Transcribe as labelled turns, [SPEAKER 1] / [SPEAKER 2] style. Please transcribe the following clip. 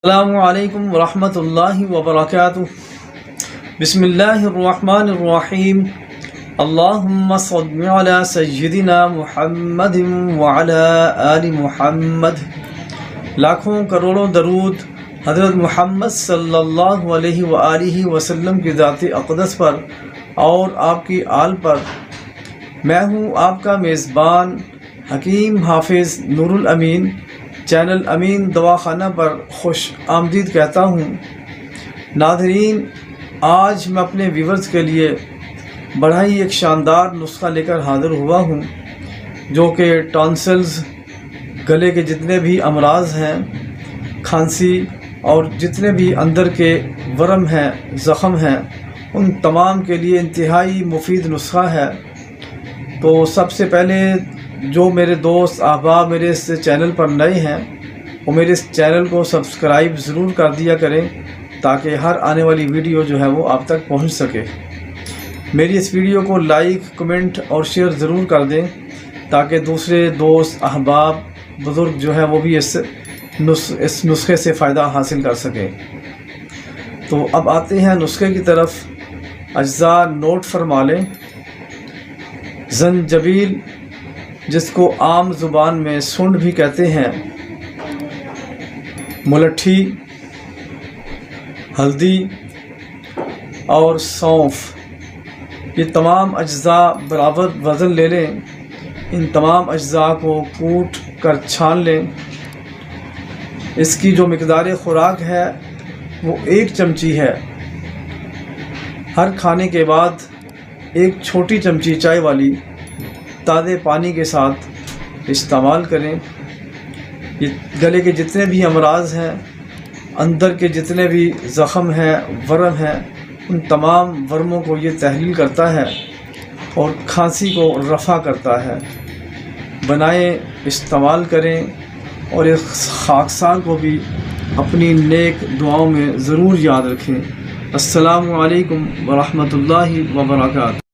[SPEAKER 1] السلام علیکم ورحمۃ اللہ وبرکاتہ۔ بسم اللہ الرحمن الرحیم۔ اللہم صل علی سیدنا محمد وعلی آل محمد۔ لاکھوں کروڑوں درود حضرت محمد صلی اللہ علیہ وآلہ وسلم کی ذات اقدس پر اور آپ کی آل پر۔ میں ہوں آپ کا میزبان حکیم حافظ نور الامین، چینل امین دواخانہ پر خوش آمدید کہتا ہوں۔ ناظرین، آج میں اپنے ویورز کے لیے بڑا ہی ایک شاندار نسخہ لے کر حاضر ہوا ہوں، جو کہ ٹانسلز، گلے کے جتنے بھی امراض ہیں، کھانسی اور جتنے بھی اندر کے ورم ہیں، زخم ہیں، ان تمام کے لیے انتہائی مفید نسخہ ہے۔ تو سب سے پہلے جو میرے دوست احباب میرے اس چینل پر نئے ہیں، وہ میرے اس چینل کو سبسکرائب ضرور کر دیا کریں، تاکہ ہر آنے والی ویڈیو جو ہے وہ آپ تک پہنچ سکے۔ میری اس ویڈیو کو لائک، کمنٹ اور شیئر ضرور کر دیں، تاکہ دوسرے دوست احباب بزرگ جو ہے وہ بھی اس نسخے سے فائدہ حاصل کر سکیں۔ تو اب آتے ہیں نسخے کی طرف۔ اجزاء نوٹ فرما لیں۔ زنجبیل، جس کو عام زبان میں سنڈ بھی کہتے ہیں، ملٹھی، ہلدی اور سونف، یہ تمام اجزاء برابر وزن لے لیں۔ ان تمام اجزاء کو کوٹ کر چھان لیں۔ اس کی جو مقدار خوراک ہے وہ 1 چمچی ہے۔ ہر کھانے کے بعد 1 چھوٹی چمچی چائے والی تازے پانی کے ساتھ استعمال کریں۔ یہ گلے کے جتنے بھی امراض ہیں، اندر کے جتنے بھی زخم ہیں، ورم ہیں، ان تمام ورموں کو یہ تحلیل کرتا ہے اور کھانسی کو رفع کرتا ہے۔ بنائیں، استعمال کریں، اور اس خاکسار کو بھی اپنی نیک دعاؤں میں ضرور یاد رکھیں۔ السلام علیکم ورحمۃ اللہ وبرکاتہ۔